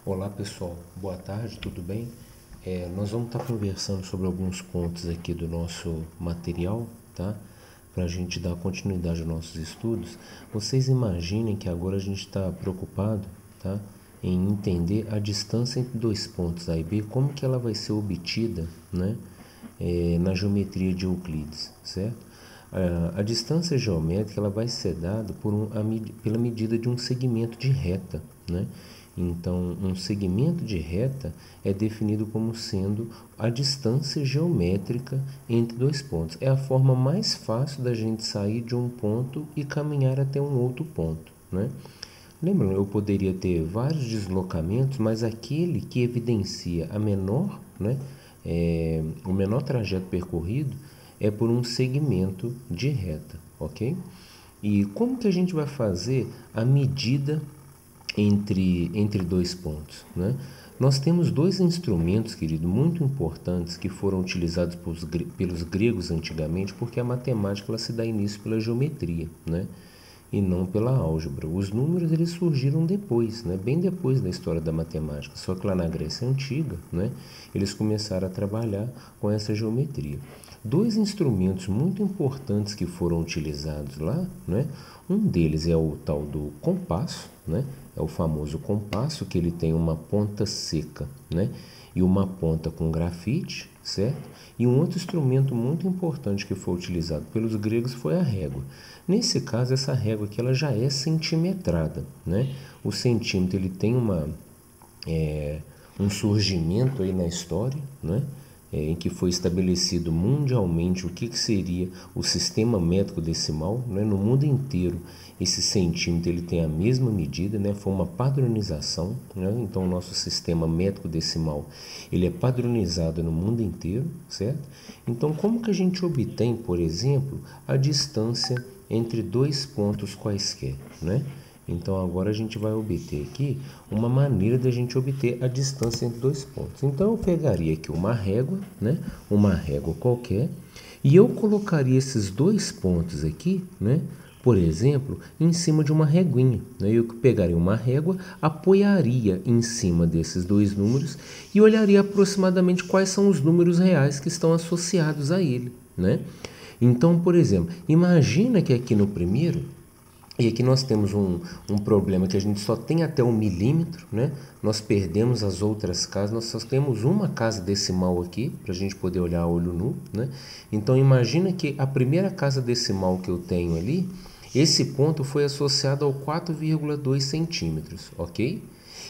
Olá pessoal, boa tarde, tudo bem? Nós vamos estar conversando sobre alguns pontos aqui do nosso material, tá? Para a gente dar continuidade aos nossos estudos. Vocês imaginem que agora a gente está preocupado, tá? Em entender a distância entre dois pontos A e B, como que ela vai ser obtida, né? Na geometria de Euclides, certo? A distância geométrica ela vai ser dada pela medida de um segmento de reta, né? Então, um segmento de reta é definido como sendo a distância geométrica entre dois pontos. É a forma mais fácil da gente sair de um ponto e caminhar até um outro ponto, né? Lembram, eu poderia ter vários deslocamentos, mas aquele que evidencia o menor trajeto percorrido é por um segmento de reta, ok? E como que a gente vai fazer a medida entre dois pontos, né? Nós temos dois instrumentos, querido, muito importantes que foram utilizados pelos gregos antigamente, porque a matemática ela se dá início pela geometria, né? E não pela álgebra. Os números eles surgiram depois, né? Bem depois da história da matemática. Só que lá na Grécia Antiga, né? Eles começaram a trabalhar com essa geometria. Dois instrumentos muito importantes que foram utilizados lá, né? Um deles é o tal do compasso, né? É o famoso compasso que ele tem uma ponta seca, né? E uma ponta com grafite, certo? E um outro instrumento muito importante que foi utilizado pelos gregos foi a régua. Nesse caso, essa régua aqui ela já é centimetrada, né? O centímetro ele tem um surgimento aí na história, né? Em que foi estabelecido mundialmente o que seria o sistema métrico decimal, né? No mundo inteiro esse centímetro ele tem a mesma medida, né? Foi uma padronização, né? Então o nosso sistema métrico decimal ele é padronizado no mundo inteiro, certo? Então como que a gente obtém, por exemplo, a distância entre dois pontos quaisquer, né? Então agora a gente vai obter aqui uma maneira da gente obter a distância entre dois pontos. Então eu pegaria aqui uma régua, né? Uma régua qualquer, e eu colocaria esses dois pontos aqui, né? Por exemplo, em cima de uma reguinha, né? Eu pegaria uma régua, apoiaria em cima desses dois números e olharia aproximadamente quais são os números reais que estão associados a ele, né? Então, por exemplo, imagina que aqui no primeiro e aqui nós temos um problema que a gente só tem até 1 milímetro, né? Nós perdemos as outras casas, nós só temos uma casa decimal aqui, para a gente poder olhar a olho nu, né? Então imagina que a primeira casa decimal que eu tenho ali, esse ponto foi associado ao 4,2 centímetros, ok?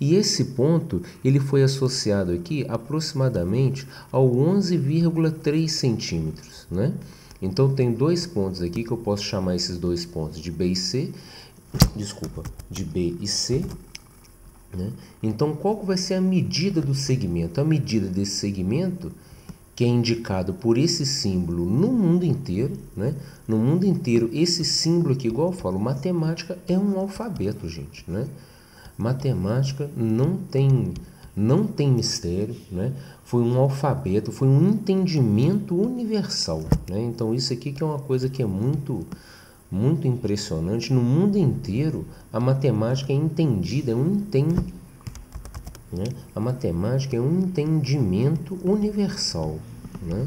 E esse ponto ele foi associado aqui aproximadamente ao 11,3 centímetros, né? Então tem dois pontos aqui que eu posso chamar esses dois pontos de B e C, de B e C, né? Então qual vai ser a medida do segmento? A medida desse segmento, que é indicado por esse símbolo no mundo inteiro, né? No mundo inteiro, esse símbolo aqui, igual eu falo, matemática é um alfabeto, gente, né? Matemática não tem mistério, né? Foi um alfabeto, foi um entendimento universal, né? Então isso aqui que é uma coisa que é muito impressionante. No mundo inteiro a matemática é entendida, né? A matemática é um entendimento universal, né?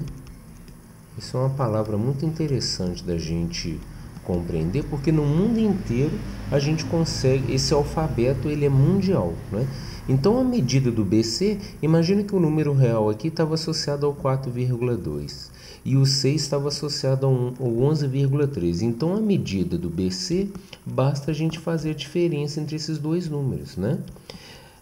Isso é uma palavra muito interessante da gente compreender, porque no mundo inteiro a gente consegue, esse alfabeto ele é mundial, né? Então a medida do BC, imagina que o número real aqui estava associado ao 4,2 e o C estava associado ao 11,3. Então a medida do BC, basta a gente fazer a diferença entre esses dois números, né?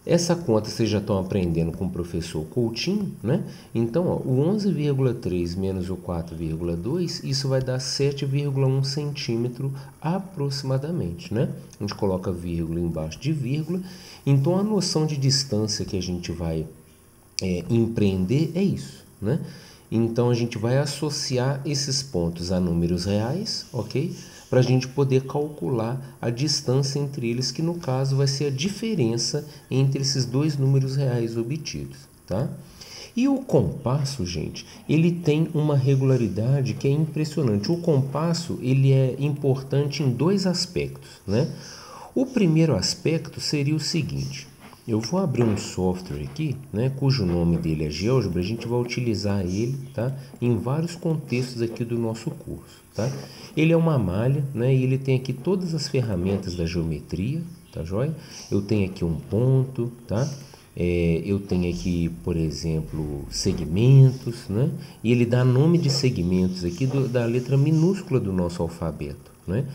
Essa conta vocês já estão aprendendo com o professor Coutinho, né? Então, ó, o 11,3 menos o 4,2, isso vai dar 7,1 centímetro aproximadamente, né? A gente coloca vírgula embaixo de vírgula. Então, a noção de distância que a gente vai empreender é isso, né? Então, a gente vai associar esses pontos a números reais, ok? Para a gente poder calcular a distância entre eles, que no caso vai ser a diferença entre esses dois números reais obtidos, tá? E o compasso, gente, ele tem uma regularidade que é impressionante. O compasso, ele é importante em dois aspectos, né? O primeiro aspecto seria o seguinte: eu vou abrir um software aqui, né, cujo nome dele é GeoGebra. A gente vai utilizar ele, tá, em vários contextos aqui do nosso curso, tá? Ele é uma malha, né, e ele tem aqui todas as ferramentas da geometria, tá joia? Eu tenho aqui um ponto, tá? Eu tenho aqui, por exemplo, segmentos, né? E ele dá nome de segmentos aqui da letra minúscula do nosso alfabeto, né?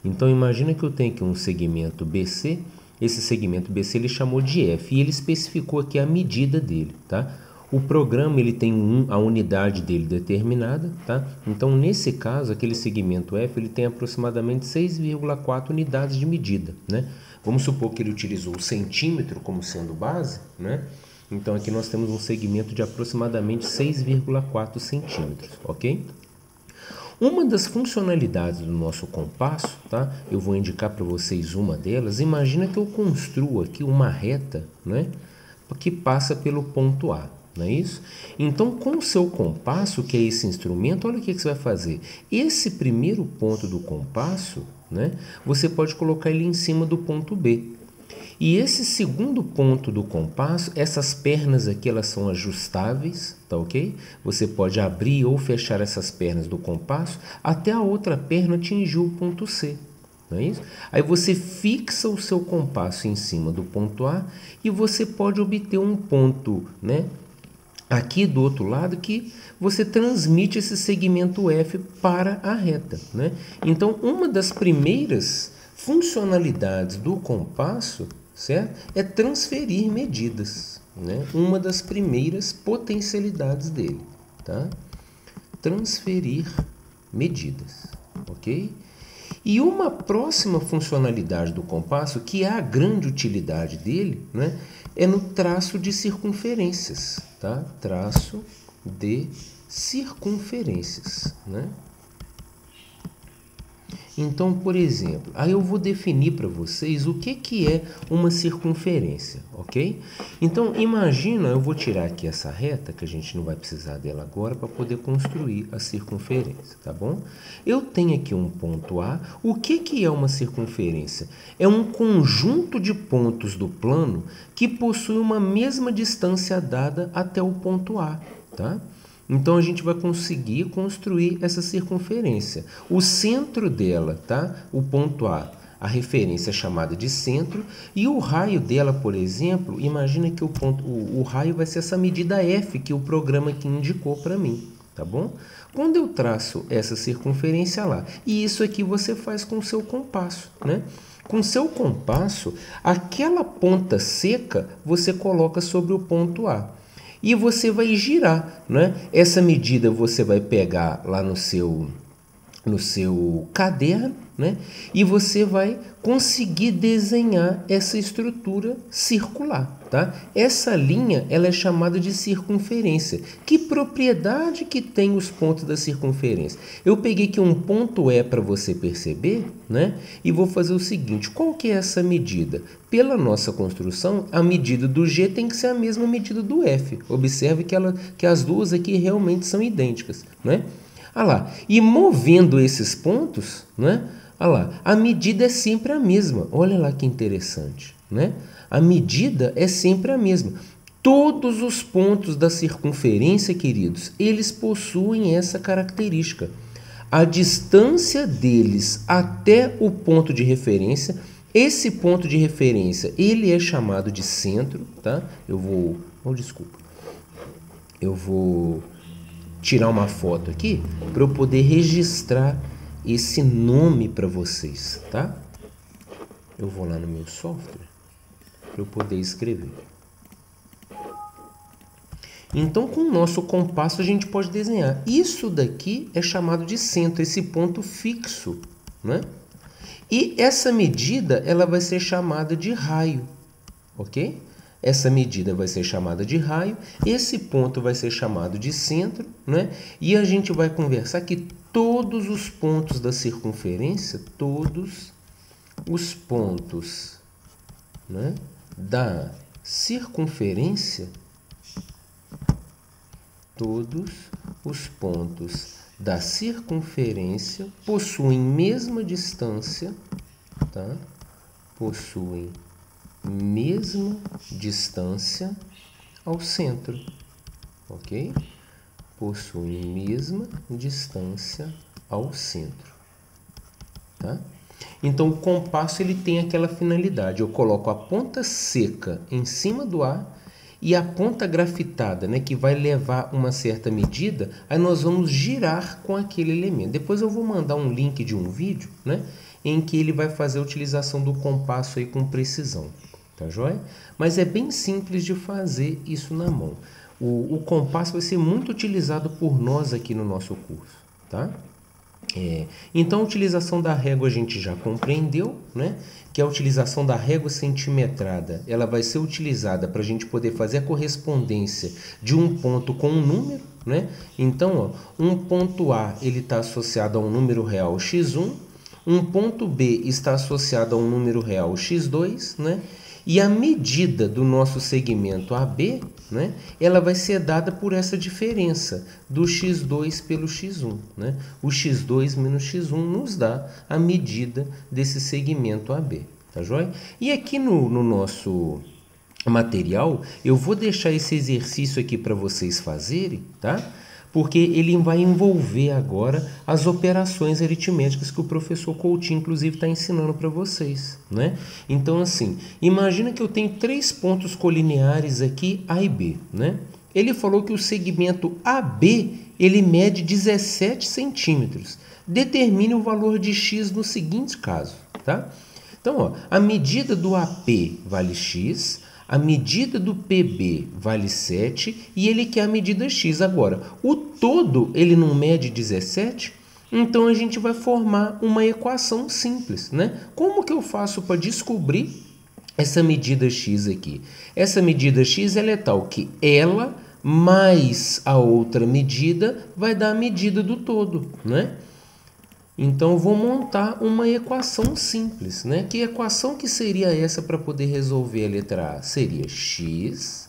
Então imagina que eu tenho aqui um segmento BC. Esse segmento BC ele chamou de F e ele especificou aqui a medida dele, tá? O programa ele tem a unidade dele determinada, tá? Então nesse caso aquele segmento F ele tem aproximadamente 6,4 unidades de medida, né? Vamos supor que ele utilizou o centímetro como sendo base, né? Então aqui nós temos um segmento de aproximadamente 6,4 centímetros, ok? Uma das funcionalidades do nosso compasso, tá? Eu vou indicar para vocês uma delas. Imagina que eu construo aqui uma reta, né, que passa pelo ponto A, não é isso? Então, com o seu compasso, que é esse instrumento, olha o que você vai fazer. Esse primeiro ponto do compasso, né, você pode colocar ele em cima do ponto B. E esse segundo ponto do compasso, essas pernas aqui, elas são ajustáveis, tá ok? Você pode abrir ou fechar essas pernas do compasso até a outra perna atingir o ponto C, não é isso? Aí você fixa o seu compasso em cima do ponto A e você pode obter um ponto, né, aqui do outro lado que você transmite esse segmento F para a reta, né? Então, uma das primeiras funcionalidades do compasso, certo, é transferir medidas, né? Uma das primeiras potencialidades dele, tá? Transferir medidas, ok? E uma próxima funcionalidade do compasso, que é a grande utilidade dele, né, é no traço de circunferências, tá? Traço de circunferências, né? Então, por exemplo, aí eu vou definir para vocês o que é uma circunferência, ok? Então, imagina, eu vou tirar aqui essa reta, que a gente não vai precisar dela agora, para poder construir a circunferência, tá bom? Eu tenho aqui um ponto A. O que é uma circunferência? É um conjunto de pontos do plano que possui uma mesma distância dada até o ponto A, tá? Então, a gente vai conseguir construir essa circunferência. O centro dela, tá? O ponto A, a referência é chamada de centro, e o raio dela, por exemplo, imagina que o raio vai ser essa medida F que o programa aqui indicou para mim, tá bom? Quando eu traço essa circunferência lá, e isso aqui você faz com o seu compasso, né? Com o seu compasso, aquela ponta seca você coloca sobre o ponto A. E você vai girar, né? Essa medida você vai pegar lá no seu caderno, né? E você vai conseguir desenhar essa estrutura circular, tá? Essa linha, ela é chamada de circunferência. Que propriedade que tem os pontos da circunferência? Eu peguei aqui um ponto E para você perceber, né? E vou fazer o seguinte, qual que é essa medida? Pela nossa construção, a medida do G tem que ser a mesma medida do F. Observe que as duas aqui realmente são idênticas, né? Ah lá, e movendo esses pontos, né? Ah lá, a medida é sempre a mesma. Olha lá que interessante, né? A medida é sempre a mesma. Todos os pontos da circunferência, queridos, eles possuem essa característica. A distância deles até o ponto de referência, esse ponto de referência, ele é chamado de centro, tá? Eu vou tirar uma foto aqui para eu poder registrar esse nome para vocês, tá? Eu vou lá no meu software para eu poder escrever. Então, com o nosso compasso, a gente pode desenhar. Isso daqui é chamado de centro, esse ponto fixo, né? E essa medida, ela vai ser chamada de raio, ok? Essa medida vai ser chamada de raio, esse ponto vai ser chamado de centro, né? E a gente vai conversar que todos os pontos da circunferência, todos os pontos, né, da circunferência, todos os pontos da circunferência possuem mesma distância, tá? Possuem mesma distância ao centro, ok? Possuem mesma distância ao centro, tá? Então, o compasso ele tem aquela finalidade. Eu coloco a ponta seca em cima do A e a ponta grafitada, né, que vai levar uma certa medida, aí nós vamos girar com aquele elemento. Depois eu vou mandar um link de um vídeo, né, em que ele vai fazer a utilização do compasso aí com precisão, tá joia? Mas é bem simples de fazer isso na mão. O compasso vai ser muito utilizado por nós aqui no nosso curso, tá? Então, a utilização da régua a gente já compreendeu, né? Que a utilização da régua centimetrada, ela vai ser utilizada para a gente poder fazer a correspondência de um ponto com um número, né? Então, ó, um ponto A ele está associado a um número real x1, um ponto B está associado a um número real x2, né? E a medida do nosso segmento AB, né, ela vai ser dada por essa diferença do x2 pelo x1. Né? O x2 menos x1 nos dá a medida desse segmento AB. Tá joia? E aqui no nosso material, eu vou deixar esse exercício aqui para vocês fazerem, tá? Porque ele vai envolver agora as operações aritméticas que o professor Coutinho, inclusive, está ensinando para vocês, né? Então, assim, imagina que eu tenho 3 pontos colineares aqui, A e B, né? Ele falou que o segmento AB, ele mede 17 centímetros. Determine o valor de x no seguinte caso, tá? Então, ó, a medida do AP vale x, a medida do PB vale 7 e ele quer a medida x. Agora, o todo ele não mede 17, então a gente vai formar uma equação simples, né? Como que eu faço para descobrir essa medida x aqui? Essa medida x ela é tal que ela mais a outra medida vai dar a medida do todo, né? Então, eu vou montar uma equação simples, né? Que equação que seria essa para poder resolver a letra A? Seria x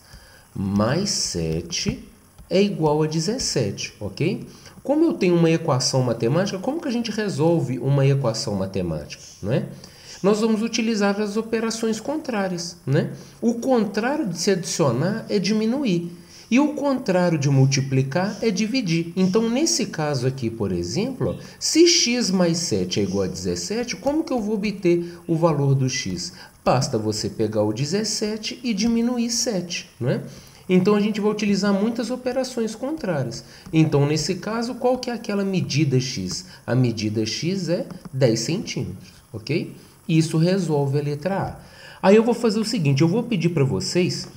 mais 7 é igual a 17, ok? Como eu tenho uma equação matemática, como que a gente resolve uma equação matemática, né? Nós vamos utilizar as operações contrárias, né? O contrário de se adicionar é diminuir. E o contrário de multiplicar é dividir. Então, nesse caso aqui, por exemplo, se x mais 7 é igual a 17, como que eu vou obter o valor do x? Basta você pegar o 17 e diminuir 7, não é? Então, a gente vai utilizar muitas operações contrárias. Então, nesse caso, qual que é aquela medida x? A medida x é 10 centímetros, ok? Isso resolve a letra A. Aí eu vou fazer o seguinte, eu vou pedir para vocês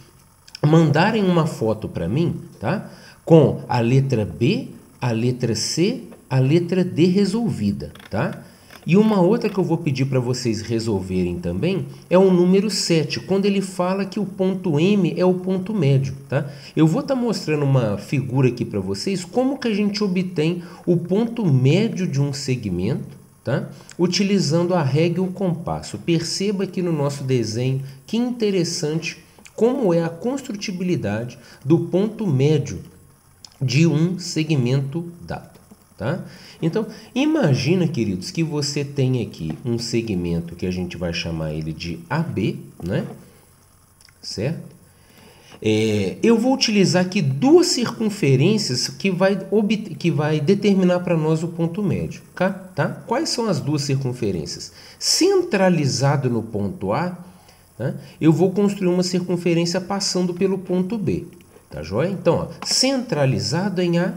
mandarem uma foto para mim, tá? Com a letra B, a letra C, a letra D resolvida, tá? E uma outra que eu vou pedir para vocês resolverem também é o número 7, quando ele fala que o ponto M é o ponto médio, tá? Eu vou estar mostrando uma figura aqui para vocês como que a gente obtém o ponto médio de um segmento, tá? Utilizando a régua e o compasso. Perceba aqui no nosso desenho que interessante como é a construtibilidade do ponto médio de um segmento dado, tá? Então, imagina, queridos, que você tem aqui um segmento que a gente vai chamar ele de AB, né? Certo? Eu vou utilizar aqui duas circunferências que vai determinar para nós o ponto médio, tá? Quais são as duas circunferências? Centralizado no ponto A, tá? Eu vou construir uma circunferência passando pelo ponto B, tá joia? Então, ó, centralizado em A,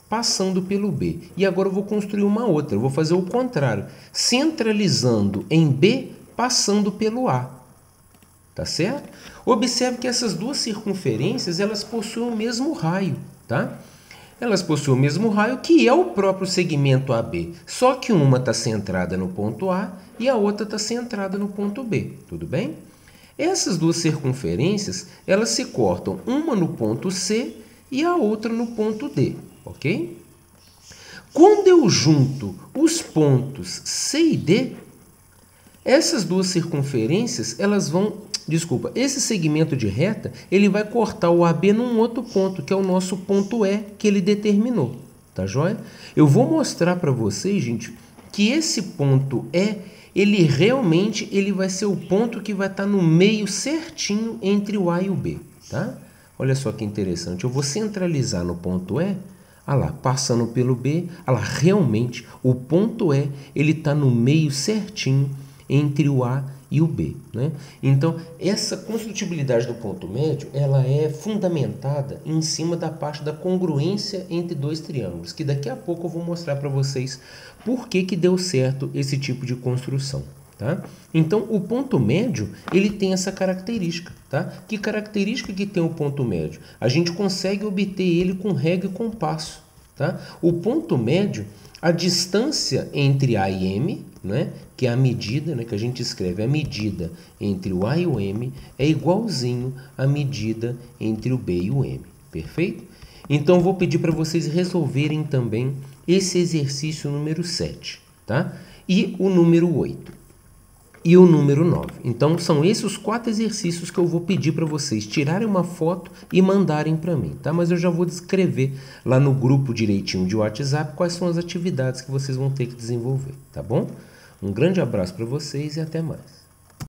passando pelo B. E agora eu vou construir uma outra, eu vou fazer o contrário. Centralizando em B, passando pelo A, tá certo? Observe que essas duas circunferências, elas possuem o mesmo raio, tá? Elas possuem o mesmo raio, que é o próprio segmento AB, só que uma está centrada no ponto A e a outra está centrada no ponto B, tudo bem? Essas duas circunferências, elas se cortam, uma no ponto C e a outra no ponto D, ok? Quando eu junto os pontos C e D, essas duas circunferências, elas vão... Desculpa, esse segmento de reta, ele vai cortar o AB num outro ponto, que é o nosso ponto E, que ele determinou, tá joia? Eu vou mostrar para vocês, gente, que esse ponto E, ele realmente vai ser o ponto que vai estar no meio certinho entre o A e o B, tá? Olha só que interessante, eu vou centralizar no ponto E, olha lá, passando pelo B, olha lá, realmente o ponto E, ele está no meio certinho entre o A e o B, né? Então, essa construtibilidade do ponto médio, ela é fundamentada em cima da parte da congruência entre dois triângulos, que daqui a pouco eu vou mostrar para vocês por que deu certo esse tipo de construção, tá? Então, o ponto médio, ele tem essa característica, tá? Que característica que tem o ponto médio? A gente consegue obter ele com régua e compasso, tá? O ponto médio, a distância entre A e M, né, que é a medida, né, que a gente escreve, a medida entre o A e o M é igualzinho à medida entre o B e o M, perfeito? Então, vou pedir para vocês resolverem também esse exercício número 7, tá? E o número 8. E o número 9. Então, são esses os 4 exercícios que eu vou pedir para vocês tirarem uma foto e mandarem para mim, tá? Mas eu já vou descrever lá no grupo direitinho de WhatsApp quais são as atividades que vocês vão ter que desenvolver, tá bom? Um grande abraço para vocês e até mais.